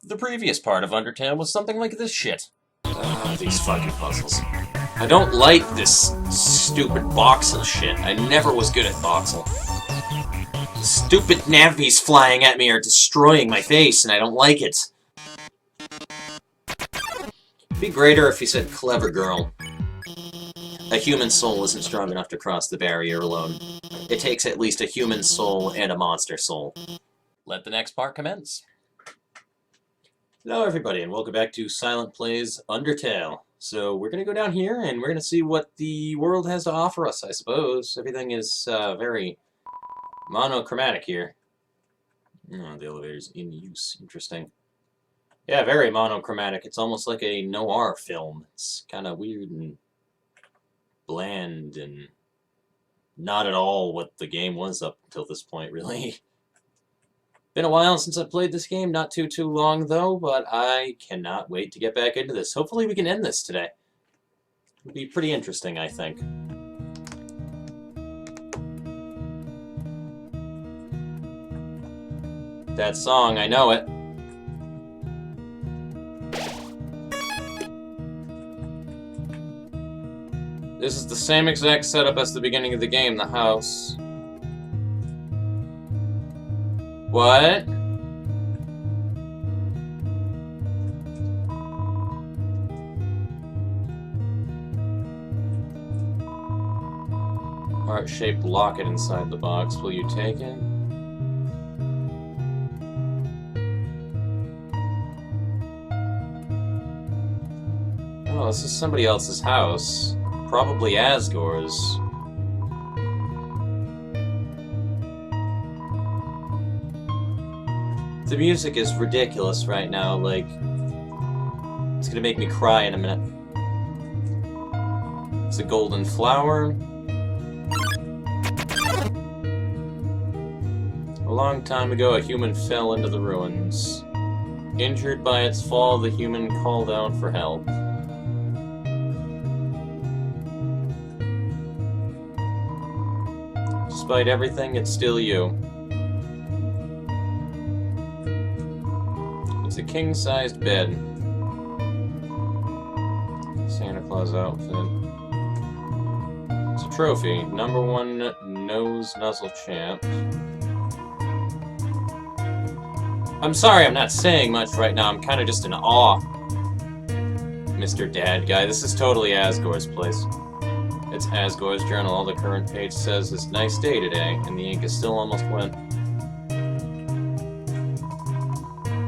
The previous part of Undertale was something like this shit. These fucking puzzles. I don't like this stupid voxel shit. I never was good at voxel. The stupid navies flying at me are destroying my face, and I don't like it. It'd be greater if he said clever girl. A human soul isn't strong enough to cross the barrier alone. It takes at least a human soul and a monster soul. Let the next part commence. Hello everybody, and welcome back to Silent Plays Undertale. So we're going to go down here, and we're going to see what the world has to offer us, I suppose. Everything is very monochromatic here. Oh, the elevator's in use. Interesting. Yeah, very monochromatic. It's almost like a noir film. It's kind of weird and bland and not at all what the game was up until this point, really. Been a while since I played this game, not too long though, but I cannot wait to get back into this. Hopefully we can end this today. It'll be pretty interesting, I think. That song, I know it. This is the same exact setup as the beginning of the game, the house. What? Heart-shaped locket inside the box. Will you take it? Oh, this is somebody else's house. Probably Asgore's. The music is ridiculous right now, like, it's gonna make me cry in a minute. It's a golden flower. A long time ago, a human fell into the ruins. Injured by its fall, the human called out for help. Despite everything, it's still you. It's a king-sized bed. Santa Claus outfit. It's a trophy. #1 nose nuzzle champ. I'm sorry I'm not saying much right now. I'm kind of just in awe. Mr. Dad Guy. This is totally Asgore's place. It's Asgore's journal. All the current page says is nice day today, and the ink is still almost wet.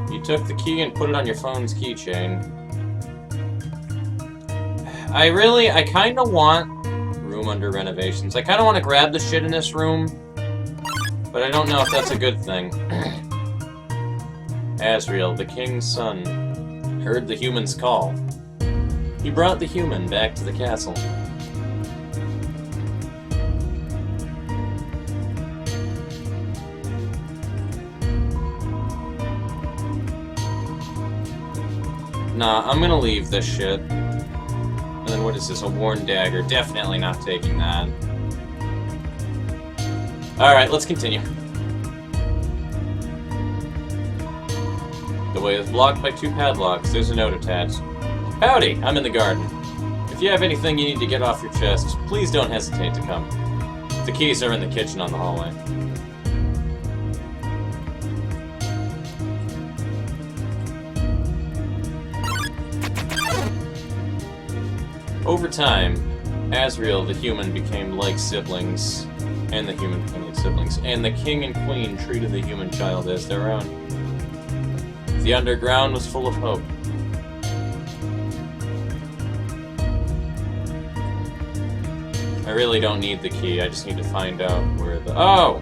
You took the key and put it on your phone's keychain. I kinda want room under renovations. I kinda want to grab the shit in this room, but I don't know if that's a good thing. Asriel, the king's son, heard the human's call. He brought the human back to the castle. Nah, I'm gonna leave this shit. And then what is this? A worn dagger. Definitely not taking that. Alright, let's continue. The way is blocked by 2 padlocks. There's a note attached. Howdy, I'm in the garden. If you have anything you need to get off your chest, please don't hesitate to come. The keys are in the kitchen on the hallway. Over time, Asriel the human became like siblings, and the human became like siblings, and the king and queen treated the human child as their own. The underground was full of hope. I really don't need the key, I just need to find out where the... Oh!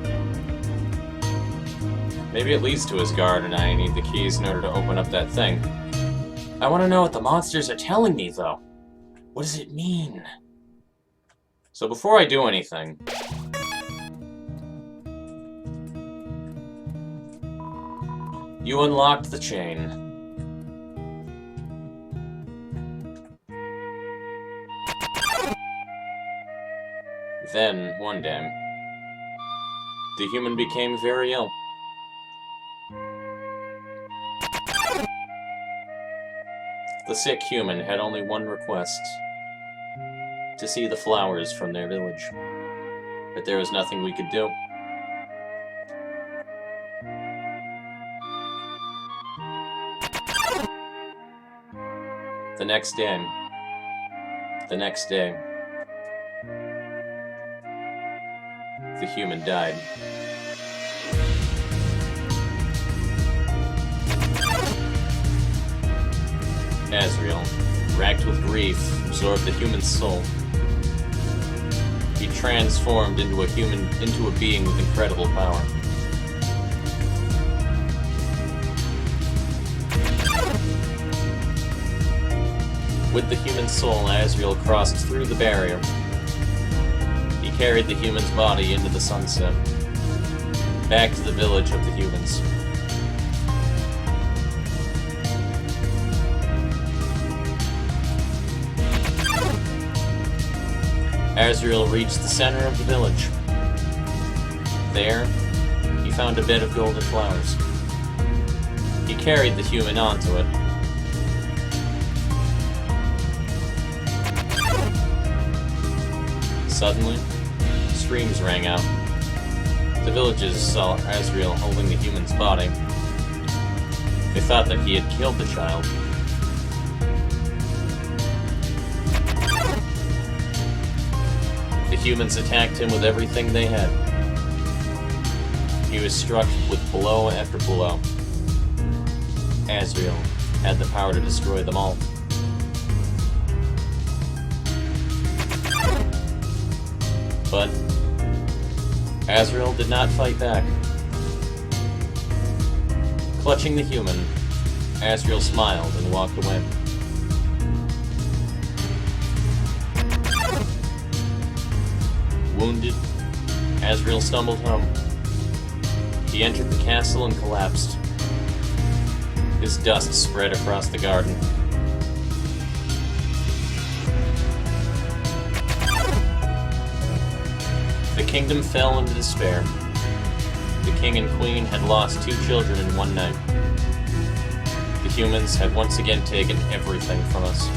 Maybe it leads to his garden, and I need the keys in order to open up that thing. I want to know what the monsters are telling me, though. What does it mean? So before I do anything... You unlocked the chain. Then, one day, the human became very ill. The sick human had only one request: to see the flowers from their village. But there was nothing we could do. The next day, the human died. Asriel, racked with grief, absorbed the human's soul. He transformed into a being with incredible power. With the human soul, Asriel crossed through the barrier. He carried the human's body into the sunset, back to the village of the humans. Asriel reached the center of the village. There, he found a bed of golden flowers. He carried the human onto it. Suddenly, screams rang out. The villagers saw Asriel holding the human's body. They thought that he had killed the child. The humans attacked him with everything they had. He was struck with blow after blow. Asriel had the power to destroy them all. But Asriel did not fight back. Clutching the human, Asriel smiled and walked away. Wounded, Asriel stumbled home. He entered the castle and collapsed. His dust spread across the garden. The kingdom fell into despair. The king and queen had lost 2 children in one night. The humans had once again taken everything from us.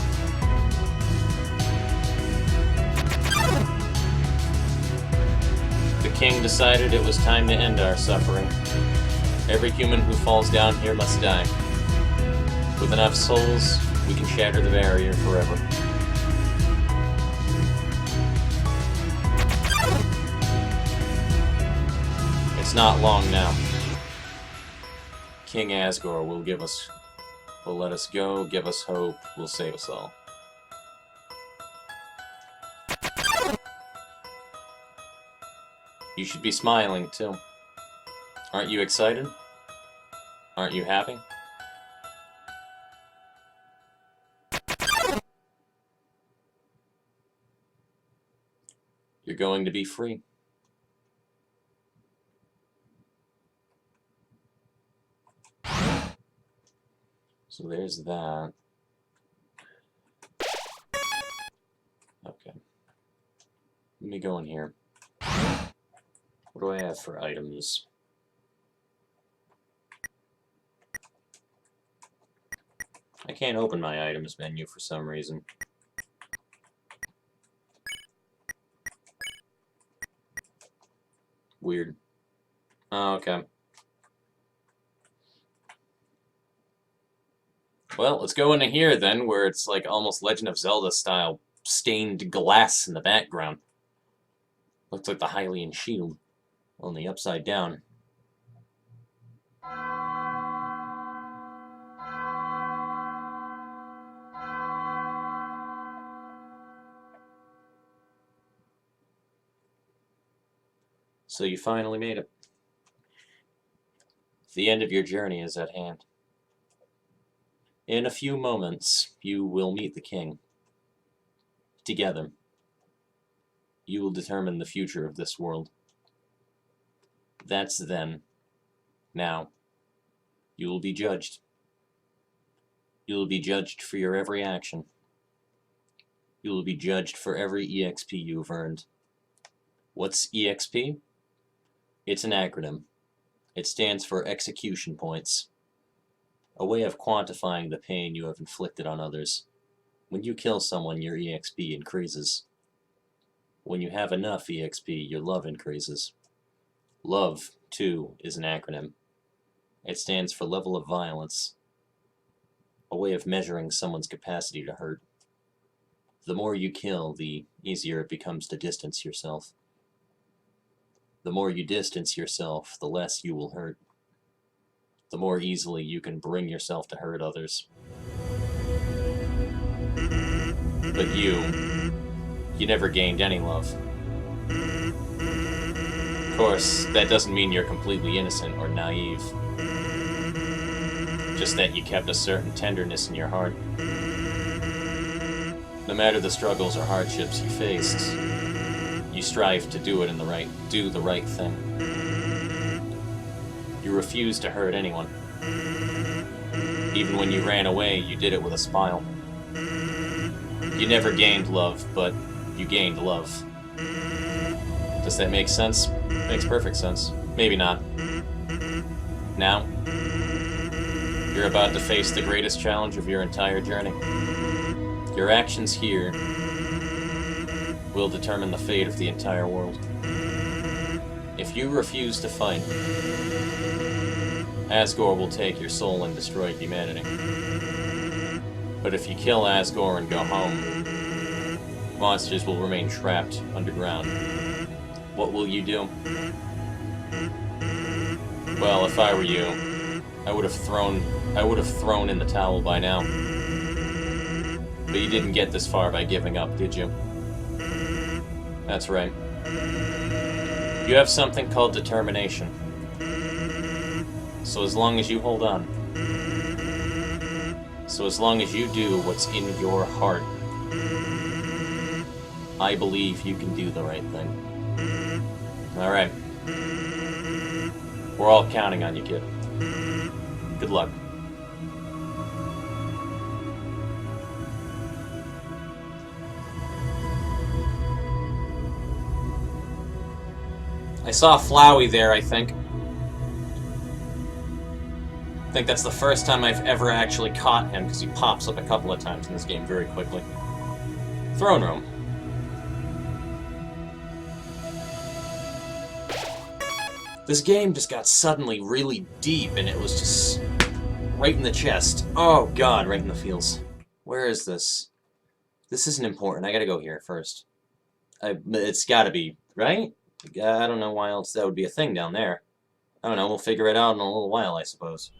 The king decided it was time to end our suffering. Every human who falls down here must die. With enough souls, we can shatter the barrier forever. It's not long now. King Asgore will let us go, give us hope, will save us all. You should be smiling, too. Aren't you excited? Aren't you happy? You're going to be free. So there's that. Okay. Let me go in here. What do I have for items? I can't open my items menu for some reason. Weird. Oh, okay. Well, let's go into here then, where it's like almost Legend of Zelda style stained glass in the background. Looks like the Hylian shield, only upside down. So you finally made it. The end of your journey is at hand. In a few moments, you will meet the king. Together, you will determine the future of this world. That's then. Now, you will be judged. You will be judged for your every action. You will be judged for every EXP you've earned. What's EXP? It's an acronym. It stands for execution points. A way of quantifying the pain you have inflicted on others. When you kill someone, your EXP increases. When you have enough EXP, your love increases. Love, too, is an acronym. It stands for level of violence, a way of measuring someone's capacity to hurt. The more you kill, the easier it becomes to distance yourself. The more you distance yourself, the less you will hurt. The more easily you can bring yourself to hurt others. But you never gained any love. Of course, that doesn't mean you're completely innocent or naive. Just that you kept a certain tenderness in your heart. No matter the struggles or hardships you faced, you strive to do the right thing. You refused to hurt anyone. Even when you ran away, you did it with a smile. You never gained love, but you gained love. Does that make sense? Makes perfect sense. Maybe not. Now, you're about to face the greatest challenge of your entire journey. Your actions here will determine the fate of the entire world. If you refuse to fight, Asgore will take your soul and destroy humanity. But if you kill Asgore and go home, monsters will remain trapped underground. What will you do? Well, if I were you, I would have thrown in the towel by now. But you didn't get this far by giving up, did you? That's right. You have something called determination. So as long as you hold on, so as long as you do what's in your heart, I believe you can do the right thing. Alright. We're all counting on you, kid. Good luck. I saw Flowey there, I think. I think that's the first time I've ever actually caught him, because he pops up a couple of times in this game very quickly. Throne room. This game just got suddenly really deep, and it was just right in the chest. Oh god, right in the feels. Where is this? This isn't important. I gotta go here first. It's gotta be, right? I don't know why else that would be a thing down there. I don't know, we'll figure it out in a little while, I suppose.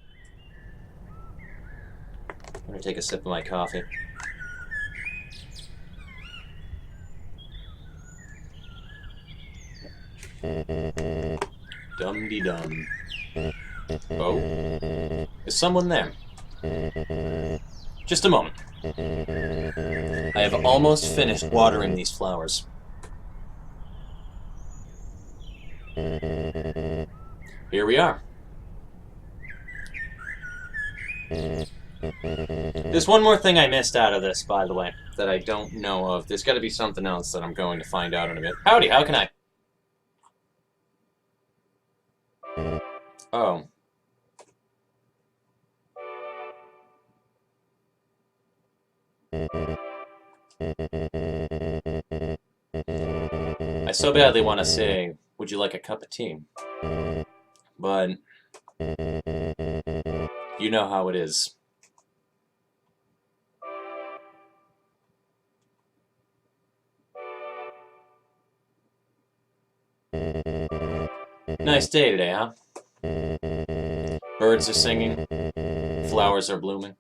I'm gonna take a sip of my coffee. Dum-de-dum. Oh? Is someone there? Just a moment. I have almost finished watering these flowers. Here we are. There's one more thing I missed out of this, by the way, that I don't know of. There's got to be something else that I'm going to find out in a bit. Howdy, how can I? Oh. I so badly want to say, would you like a cup of tea? But you know how it is. Nice day today, huh? Birds are singing. Flowers are blooming.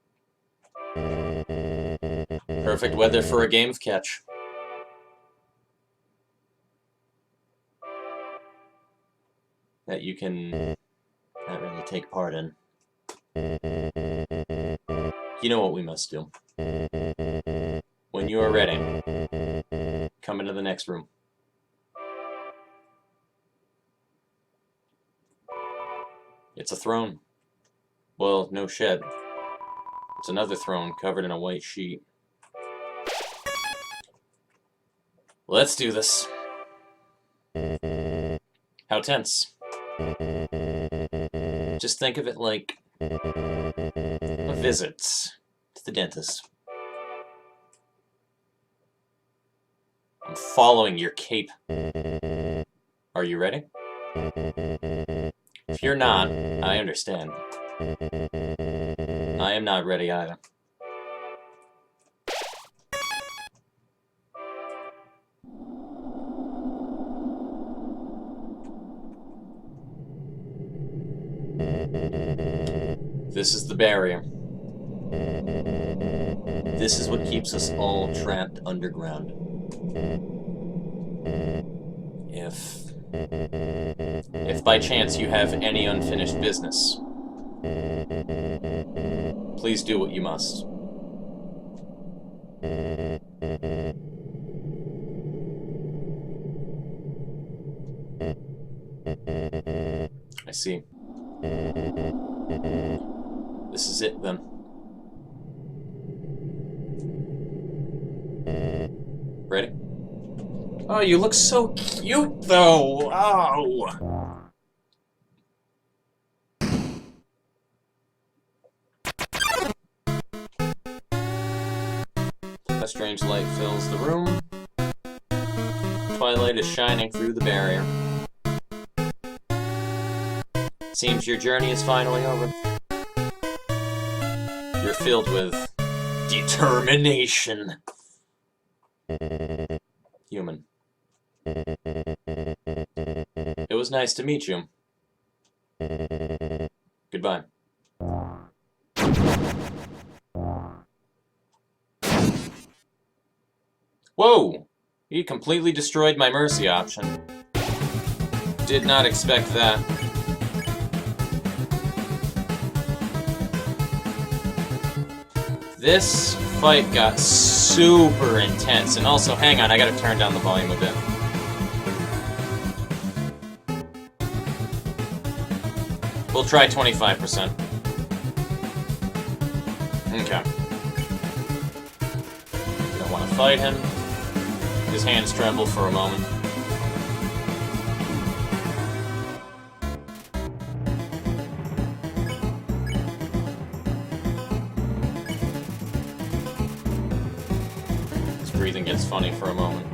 Perfect weather for a game of catch. That you can not really take part in. You know what we must do. When you are ready, come into the next room. It's a throne. Well, no shed. It's another throne covered in a white sheet. Let's do this. How tense. Just think of it like A visit to the dentist. I'm following your cape. Are you ready? If you're not, I understand. I am not ready either. This is the barrier. This is what keeps us all trapped underground. If by chance you have any unfinished business, please do what you must. I see. This is it, then. Ready? Oh, you look so cute, though! Oh! A strange light fills the room. Twilight is shining through the barrier. Seems your journey is finally over. You're filled with determination. Human. It was nice to meet you. Goodbye. Whoa! He completely destroyed my mercy option. Did not expect that. This fight got super intense, and also, hang on, I gotta turn down the volume a bit. We'll try 25%. Okay. Don't want to fight him. His hands tremble for a moment. His breathing gets funny for a moment.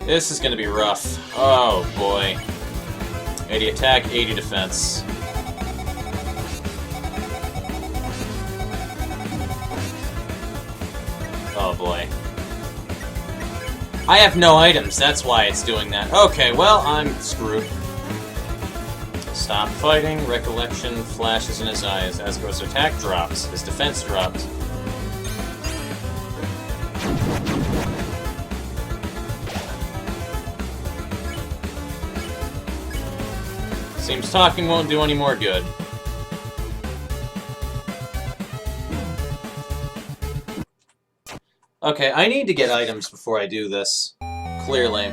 This is gonna be rough. Oh boy. 80 attack, 80 defense. Oh boy. I have no items, that's why it's doing that. Okay, well, I'm screwed. Stop fighting, recollection flashes in his eyes. Asgore's attack drops, his defense drops. Seems talking won't do any more good. Okay, I need to get items before I do this. Clearly.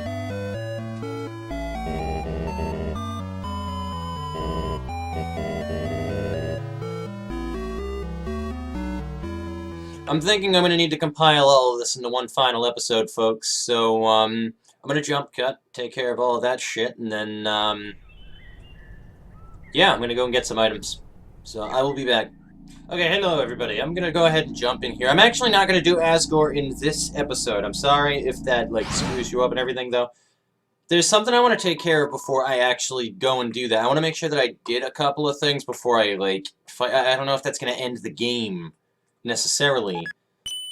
I'm thinking I'm gonna need to compile all of this into one final episode, folks, so, I'm gonna jump cut, take care of all of that shit, and then, yeah, I'm gonna go and get some items. So, I will be back. Okay, hello everybody. I'm gonna go ahead and jump in here. I'm actually not gonna do Asgore in this episode. I'm sorry if that, like, screws you up and everything, though. There's something I want to take care of before I actually go and do that. I want to make sure that I did a couple of things before I, like, fight. I don't know if that's gonna end the game, necessarily.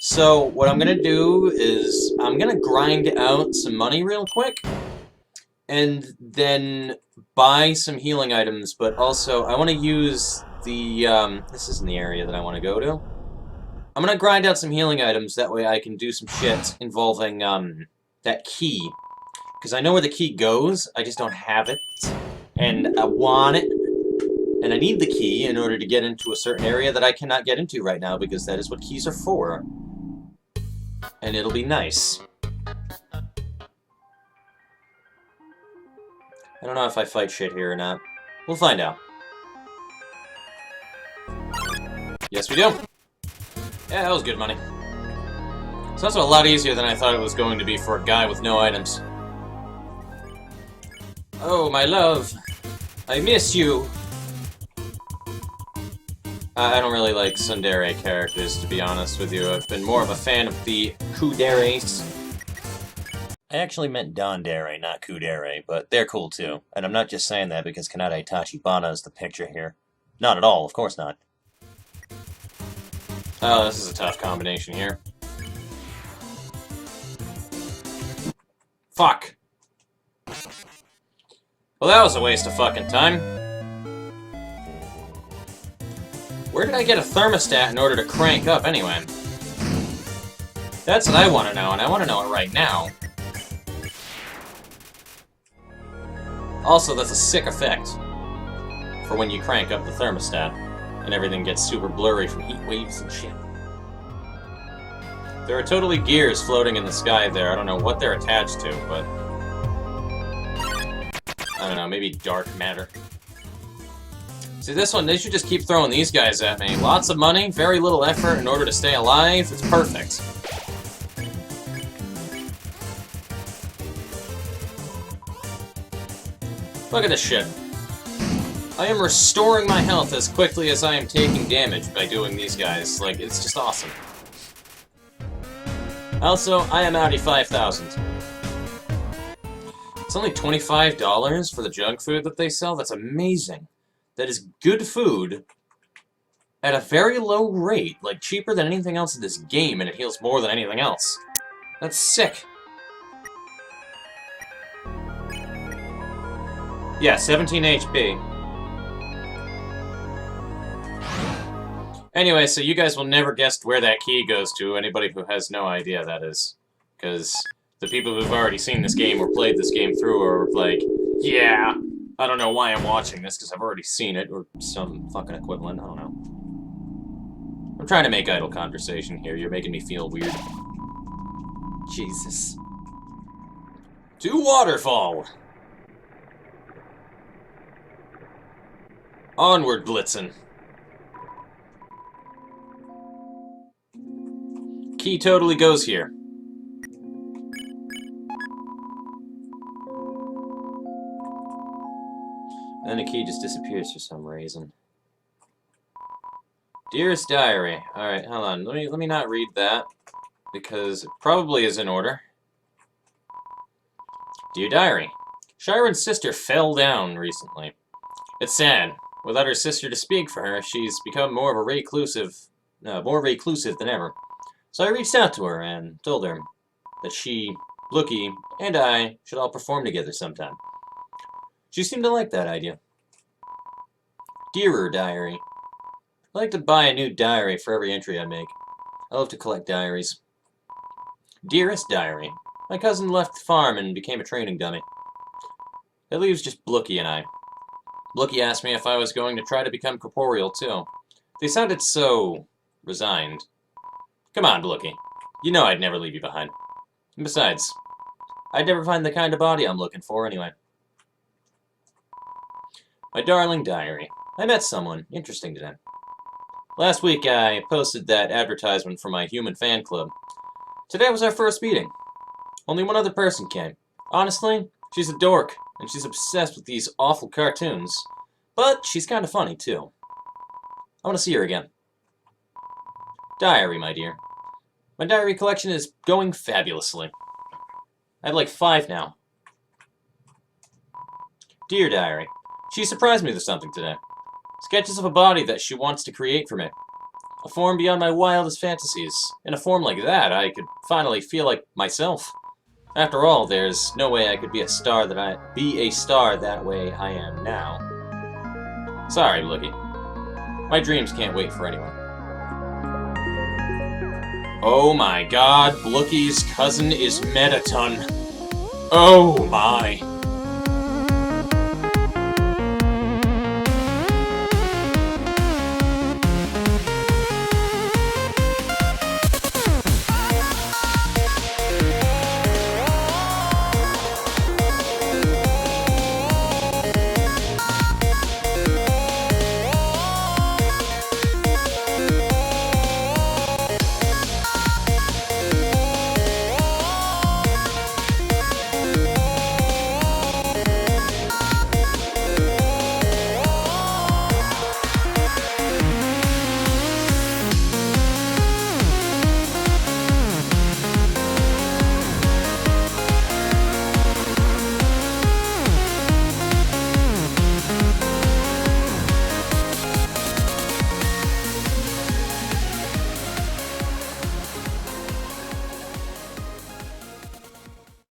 So, what I'm gonna do is, I'm gonna grind out some money real quick, and then buy some healing items, but also, I want to use the, this isn't the area that I want to go to. I'm gonna grind out some healing items, that way I can do some shit involving, that key. Because I know where the key goes, I just don't have it, and I want it, and I need the key in order to get into a certain area that I cannot get into right now, because that is what keys are for. And it'll be nice. I don't know if I fight shit here or not. We'll find out. Yes, we do. Yeah, that was good money. It's also a lot easier than I thought it was going to be for a guy with no items. Oh, my love. I miss you. I don't really like tsundere characters, to be honest with you. I've been more of a fan of the kuderes. I actually meant dandere, not kudere, but they're cool too. And I'm not just saying that because Kanade Tachibana is the picture here. Not at all, of course not. Oh, this is a tough combination here. Fuck! Well, that was a waste of fucking time. Where did I get a thermostat in order to crank up, anyway? That's what I want to know, and I want to know it right now. Also, that's a sick effect for when you crank up the thermostat, and everything gets super blurry from heat waves and shit. There are totally gears floating in the sky there. I don't know what they're attached to, but... I don't know, maybe dark matter. See, this one, they should just keep throwing these guys at me. Lots of money, very little effort in order to stay alive. It's perfect. Look at this shit. I am restoring my health as quickly as I am taking damage by doing these guys. Like, it's just awesome. Also, I am Audi 5000. It's only $25 for the junk food that they sell? That's amazing. That is good food at a very low rate, like cheaper than anything else in this game, and it heals more than anything else. That's sick. Yeah, 17 HP. Anyway, so you guys will never guess where that key goes to, anybody who has no idea, that is. Because the people who've already seen this game or played this game through are like, yeah, I don't know why I'm watching this, because I've already seen it, or some fucking equivalent, I don't know. I'm trying to make idle conversation here, you're making me feel weird. Jesus. To Waterfall! Onward, Blitzen. Key totally goes here. Then the key just disappears for some reason. Dearest Diary. Alright, hold on. Let me not read that, because it probably is in order. Dear Diary. Shiren's sister fell down recently. It's sad. Without her sister to speak for her, she's become more reclusive than ever. So I reached out to her and told her that she, Lookie, and I should all perform together sometime. She seemed to like that idea. Dearer Diary. I like to buy a new diary for every entry I make. I love to collect diaries. Dearest Diary. My cousin left the farm and became a training dummy. It leaves just Blookie and I. Blookie asked me if I was going to try to become corporeal, too. They sounded so resigned. Come on, Blookie. You know I'd never leave you behind. And besides, I'd never find the kind of body I'm looking for anyway. My darling diary. I met someone interesting today. Last week I posted that advertisement for my human fan club. Today was our first meeting. Only one other person came. Honestly, she's a dork, and she's obsessed with these awful cartoons. But she's kind of funny, too. I want to see her again. Diary, my dear. My diary collection is going fabulously. I have like 5 now. Dear Diary. She surprised me with something today. Sketches of a body that she wants to create for me. A form beyond my wildest fantasies. In a form like that, I could finally feel like myself. After all, there's no way I could be a star that way I am now. Sorry, Blookie. My dreams can't wait for anyone. Oh my god, Blookie's cousin is Metaton. Oh my.